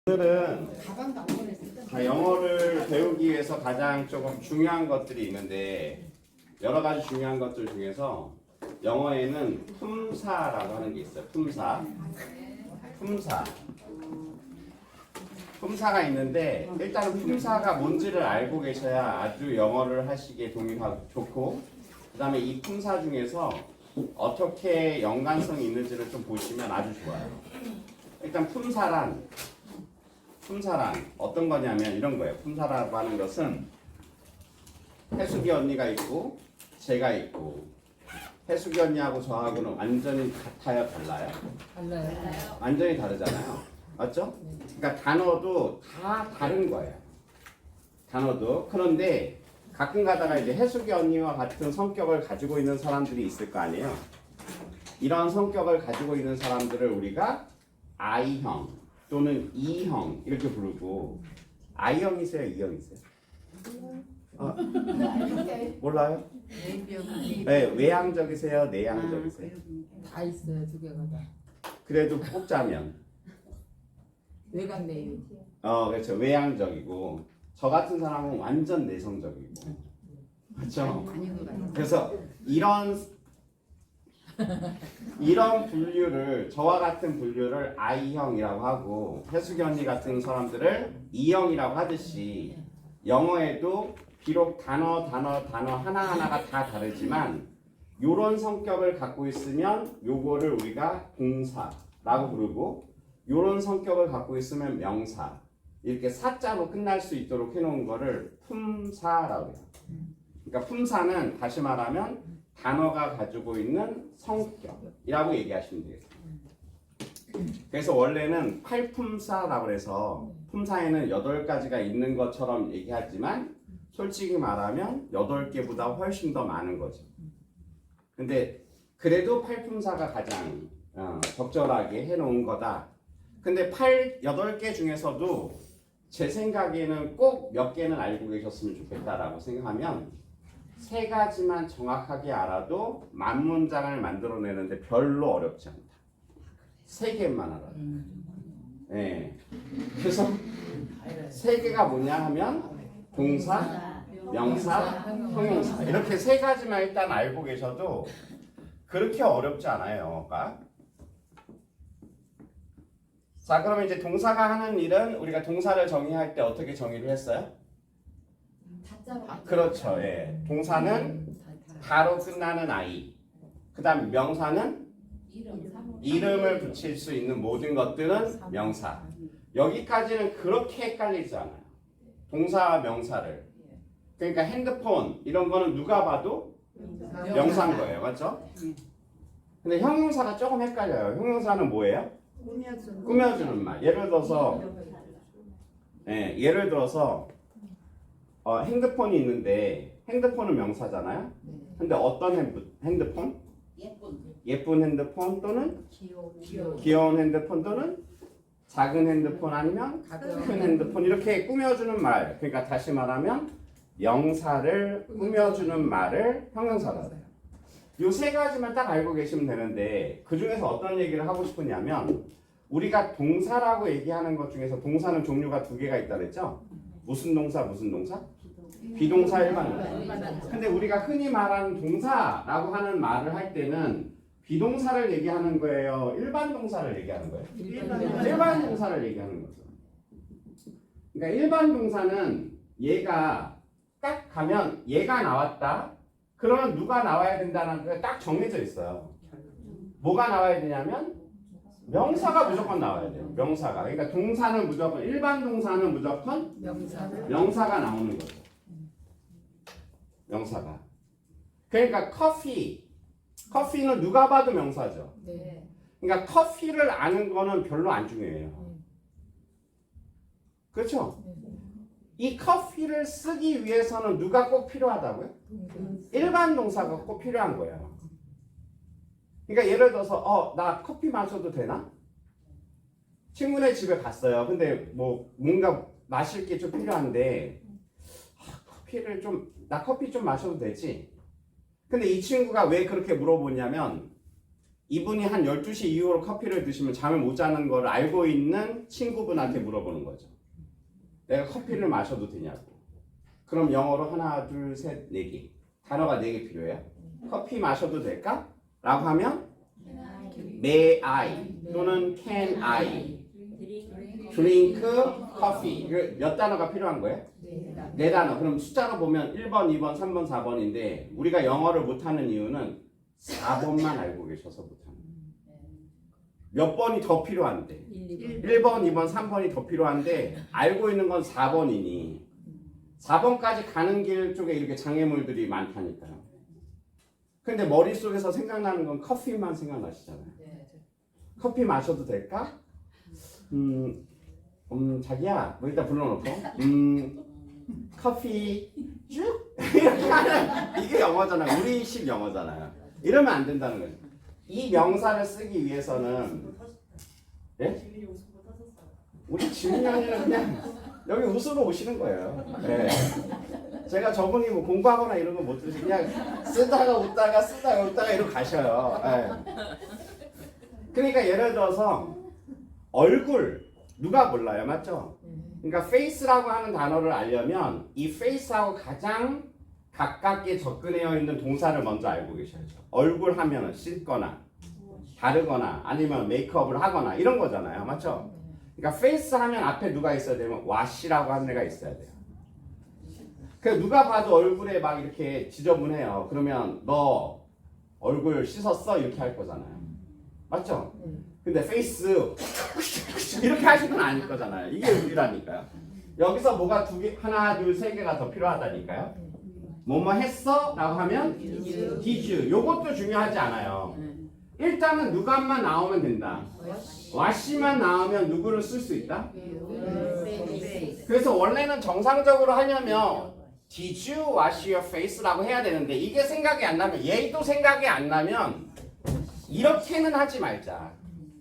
오늘은 영어를 배우기 위해서 가장 조금 중요한 것들이 있는데 여러 가지 중요한 것들 중에서 영어에는 품사라고 하는 게 있어요. 품사가 있는데 일단은 품사가 뭔지를 알고 계셔야 아주 영어를 하시기에 좋고, 그 다음에 이 품사 중에서 어떻게 연관성이 있는지를 좀 보시면 아주 좋아요. 일단 품사란 어떤 거냐면 이런 거예요. 품사라고 하는 것은 해수기 언니가 있고 제가 있고, 해수기 언니하고 저하고는 완전히 같아요, 달라요? 달라요. 완전히 다르잖아요. 맞죠? 그러니까 단어도 다 다른 거예요. 단어도. 그런데 가끔 가다가 이제 해수기 언니와 같은 성격을 가지고 있는 사람들이 있을 거 아니에요. 이런 성격을 가지고 있는 사람들을 우리가 I형 또는 E형 이렇게 부르고, I형이세요? E형이세요? 몰라요? 네, 외향적이세요? 내향적이세요? 다 있어요, 두 개가 다. 그래도 뽑자면 외곽 내유. 그렇죠. 외향적이고, 저 같은 사람은 완전 내성적이고, 그렇죠? 그래서 이런 분류를, 저와 같은 분류를 I형이라고 하고 해수기 언니 같은 사람들을 E형이라고 하듯이, 영어에도 비록 단어 하나하나가 다 다르지만 요런 성격을 갖고 있으면 요거를 우리가 동사라고 부르고, 요런 성격을 갖고 있으면 명사, 이렇게 사자로 끝날 수 있도록 해놓은 거를 품사라고 해요. 그러니까 품사는 다시 말하면 단어가 가지고 있는 성격이라고 얘기하시면 되겠습니다. 그래서 원래는 8품사라고 해서 품사에는 8가지가 있는 것처럼 얘기하지만 솔직히 말하면 8개보다 훨씬 더 많은 거죠. 근데 그래도 8품사가 가장 적절하게 해놓은 거다. 근데 8개 중에서도 제 생각에는 꼭 몇 개는 알고 계셨으면 좋겠다라고 생각하면 3가지만 정확하게 알아도 만문장을 만들어내는데 별로 어렵지 않다. 3개만 알아도. 네. 그래서 3개가 뭐냐 하면 동사, 명사, 형용사, 이렇게 3가지만 일단 알고 계셔도 그렇게 어렵지 않아요, 영어가. 자, 그러면 이제 동사가 하는 일은, 우리가 동사를 정의할 때 어떻게 정의를 했어요? 그렇죠. 예. 동사는 다로 끝나는 I. 그 다음 명사는 이름을 붙일 수 있는 모든 것들은 명사. 여기까지는 그렇게 헷갈리지 않아요. 동사와 명사를. 그러니까 핸드폰 이런 거는 누가 봐도 명사인 거예요. 맞죠? 근데 형용사가 조금 헷갈려요. 형용사는 뭐예요? 꾸며주는 말. 예를 들어서 핸드폰이 있는데 핸드폰은 명사잖아요. 근데 어떤 핸드폰? 예쁜 핸드폰 또는 귀여운 핸드폰 또는 작은 핸드폰 아니면 큰 핸드폰, 이렇게 꾸며주는 말. 그러니까 다시 말하면 명사를 꾸며주는 말을 형용사라고 해요. 이 3가지만 딱 알고 계시면 되는데, 그 중에서 어떤 얘기를 하고 싶으냐면, 우리가 동사라고 얘기하는 것 중에서 동사는 종류가 2개가 있다 그랬죠? 무슨 동사? 비동사, 일반 동사. 근데 우리가 흔히 말하는 동사라고 하는 말을 할 때는 비동사를 얘기하는 거예요? 일반 동사를 얘기하는 거예요? 일반 동사를 얘기하는 거죠. 그러니까 일반 동사는 얘가 딱 가면 얘가 나왔다. 그러면 누가 나와야 된다는 게 딱 정해져 있어요. 뭐가 나와야 되냐면 명사가 무조건 나와야 돼요. 명사가. 그러니까 동사는 무조건, 일반 동사는 무조건 명사가 나오는 거죠. 명사가. 그러니까 커피는 누가 봐도 명사죠. 그러니까 커피를 아는 거는 별로 안 중요해요. 그렇죠? 이 커피를 쓰기 위해서는 누가 꼭 필요하다고요? 일반 동사가 꼭 필요한 거예요. 그러니까 예를 들어서 나 커피 마셔도 되나? 친구네 집에 갔어요. 근데 뭔가 마실 게 좀 필요한데 나 커피 좀 마셔도 되지? 근데 이 친구가 왜 그렇게 물어보냐면 이분이 한 12시 이후로 커피를 드시면 잠을 못 자는 걸 알고 있는 친구분한테 물어보는 거죠. 내가 커피를 마셔도 되냐고. 그럼 영어로 하나, 둘, 셋, 네 개. 단어가 4개 필요해요. 커피 마셔도 될까? 라고 하면 May I 또는 Can I drink coffee. 몇 단어가 필요한 거예요? 4단어. 그럼 숫자로 보면 1번, 2번, 3번, 4번인데 우리가 영어를 못하는 이유는 4번만 알고 계셔서 못하는 거예요. 몇 번이 더 필요한데 1번, 2번, 3번이 더 필요한데 알고 있는 건 4번이니 4번까지 가는 길 쪽에 이렇게 장애물들이 많다니까요. 근데 머릿속에서 생각나는 건 커피만 생각나시잖아요. 커피 마셔도 될까? 자기야, 뭐 일단 불러놓고 커피 쭉 이렇게 하는 이게 영어잖아요. 우리식 영어잖아요. 이러면 안 된다는 거죠. 이 명사를 쓰기 위해서는 예? 우리 지민이 언니는 그냥 여기 웃으러 오시는 거예요. 예. 제가 저분이 뭐 공부하거나 이런 거 못 들으시 그냥 쓰다가 웃다가 이러고 가셔요. 예. 그러니까 예를 들어서 얼굴 누가 몰라요, 맞죠? 그러니까 face라고 하는 단어를 알려면 이 face하고 가장 가깝게 접근되어 있는 동사를 먼저 알고 계셔야죠. 얼굴 하면은 씻거나 바르거나 아니면 메이크업을 하거나 이런 거잖아요, 맞죠? 그러니까 face 하면 앞에 누가 있어야 되면 wash라고 하는 애가 있어야 돼요. 그 누가 봐도 얼굴에 막 이렇게 지저분해요. 그러면 너 얼굴 씻었어? 이렇게 할 거잖아요. 맞죠? 근데 face 이렇게 하실 건 아닐 거잖아요. 이게 우리라니까요. 여기서 뭐가 하나, 둘, 세 개가 더 필요하다니까요. 뭐뭐 했어? 라고 하면 did you. 요것도 중요하지 않아요. 일단은 누가만 나오면 된다. wash만 나오면 누구를 쓸 수 있다? 그래서 원래는 정상적으로 하려면 Did you wash your face라고 해야 되는데 이게 생각이 안 나면 얘도 생각이 안 나면 이렇게는 하지 말자.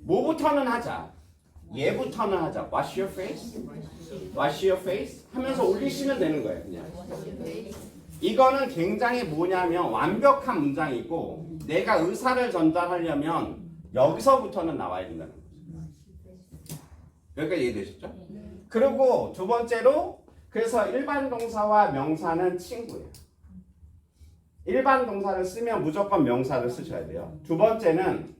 뭐부터는 하자. 얘부터는 하자. Wash your face? Wash your face? 하면서 올리시면 되는 거예요. 그냥. 이거는 굉장히 뭐냐면 완벽한 문장이고 내가 의사를 전달하려면 여기서부터는 나와야 된다는 거죠. 여기까지 이해되셨죠? 그리고 두 번째로 그래서 일반 동사와 명사는 친구예요. 일반 동사를 쓰면 무조건 명사를 쓰셔야 돼요. 두 번째는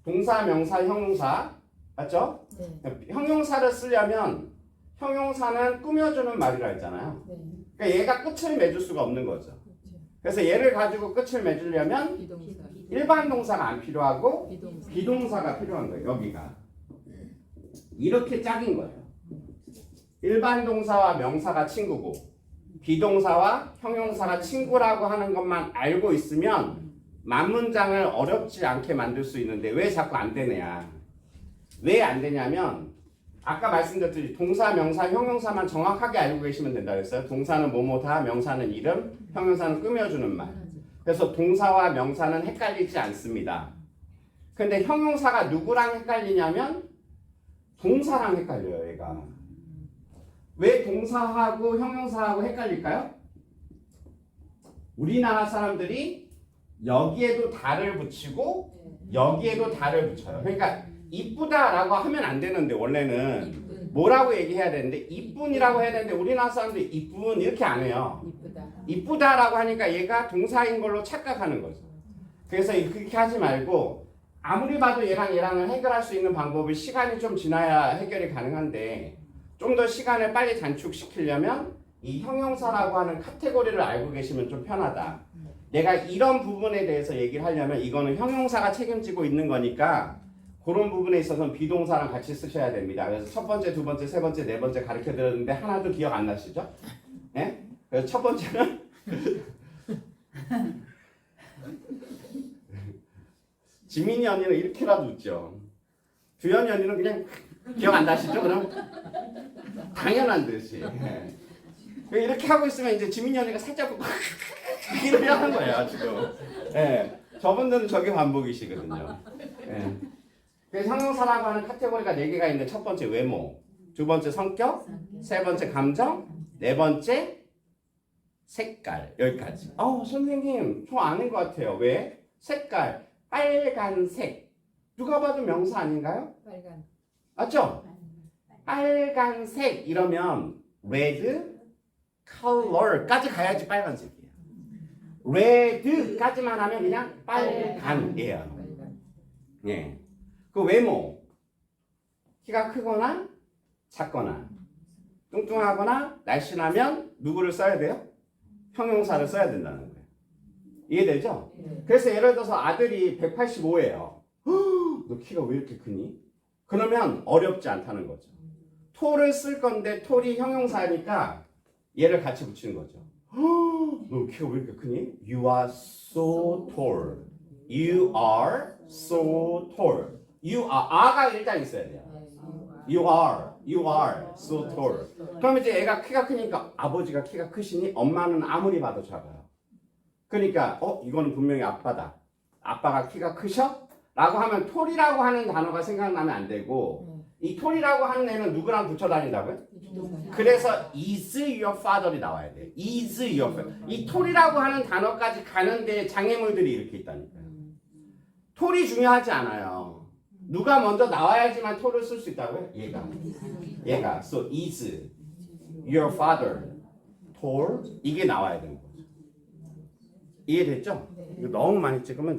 동사, 명사, 형용사 맞죠? 형용사를 쓰려면 형용사는 꾸며주는 말이라 했잖아요. 그러니까 얘가 끝을 맺을 수가 없는 거죠. 그래서 얘를 가지고 끝을 맺으려면 일반 동사가 안 필요하고 비동사가 필요한 거예요. 여기가 이렇게 짝인 거예요. 일반 동사와 명사가 친구고 비동사와 형용사가 친구라고 하는 것만 알고 있으면 만문장을 어렵지 않게 만들 수 있는데 왜 자꾸 안 되냐? 왜 안 되냐면 아까 말씀드렸듯이 동사, 명사, 형용사만 정확하게 알고 계시면 된다 그랬어요. 동사는 뭐뭐다, 명사는 이름, 형용사는 꾸며주는 말. 그래서 동사와 명사는 헷갈리지 않습니다. 근데 형용사가 누구랑 헷갈리냐면 동사랑 헷갈려요, 얘가. 왜 동사하고 형용사하고 헷갈릴까요? 우리나라 사람들이 여기에도 다를 붙이고 여기에도 다를 붙여요. 그러니까 이쁘다라고 하면 안 되는데 원래는 뭐라고 얘기해야 되는데 이쁜이라고 해야 되는데 우리나라 사람들이 이쁜 이렇게 안 해요. 이쁘다라고 하니까 얘가 동사인 걸로 착각하는 거죠. 그래서 그렇게 하지 말고 아무리 봐도 얘랑을 해결할 수 있는 방법이 시간이 좀 지나야 해결이 가능한데 좀 더 시간을 빨리 단축시키려면 이 형용사라고 하는 카테고리를 알고 계시면 좀 편하다. 내가 이런 부분에 대해서 얘기를 하려면 이거는 형용사가 책임지고 있는 거니까 그런 부분에 있어서는 비동사랑 같이 쓰셔야 됩니다. 그래서 첫 번째, 두 번째, 세 번째, 네 번째 가르쳐 드렸는데 하나도 기억 안 나시죠? 네? 그래서 첫 번째는 지민이 언니는 이렇게라도 웃죠. 두현이 언니는 그냥 기억 안 나시죠? 그럼 당연한 듯이. 네. 이렇게 하고 있으면 이제 지민이 언니가 살짝 이렇게 하는 거예요 지금. 네. 저분들은 저게 반복이시거든요. 네. 그래서 형용사라고 하는 카테고리가 4개가 있는데 첫 번째 외모, 두 번째 성격, 세 번째 감정, 네 번째 색깔. 여기까지. 선생님 저 아는 것 같아요. 왜? 색깔. 빨간색. 누가 봐도 명사 아닌가요? 빨간. 맞죠? 빨간색 이러면 red color까지 가야지 빨간색이에요. red까지만 하면 그냥 빨간이에요. 빨간. 예. 그 외모. 키가 크거나 작거나 뚱뚱하거나 날씬하면 누구를 써야 돼요? 형용사를 써야 된다는 거예요. 이해되죠? 네. 그래서 예를 들어서 아들이 185예요. 너 키가 왜 이렇게 크니? 그러면 어렵지 않다는 거죠. 톨을 쓸 건데 톨이 형용사니까 얘를 같이 붙이는 거죠. 너 키가 왜 이렇게 크니? You are so tall. You are so tall. You are, 아가 일단 있어야 돼요. You are so tall. 그럼 이제 애가 키가 크니까 아버지가 키가 크시니 엄마는 아무리 봐도 작아요. 그러니까 이거는 분명히 아빠다. 아빠가 키가 크셔? 라고 하면 톨이라고 하는 단어가 생각나면 안 되고 이 톨이라고 하는 애는 누구랑 붙여 다닌다고요? 그래서 is your father이 나와야 돼요. is your father. 이 톨이라고 하는 단어까지 가는데 장애물들이 이렇게 있다니까요. 톨이 중요하지 않아요. 누가 먼저 나와야지만 톨을 쓸 수 있다고요? 얘가. So is your father tall? 이게 나와야 되는 거죠. 이해됐죠? 이거 너무 많이 찍으면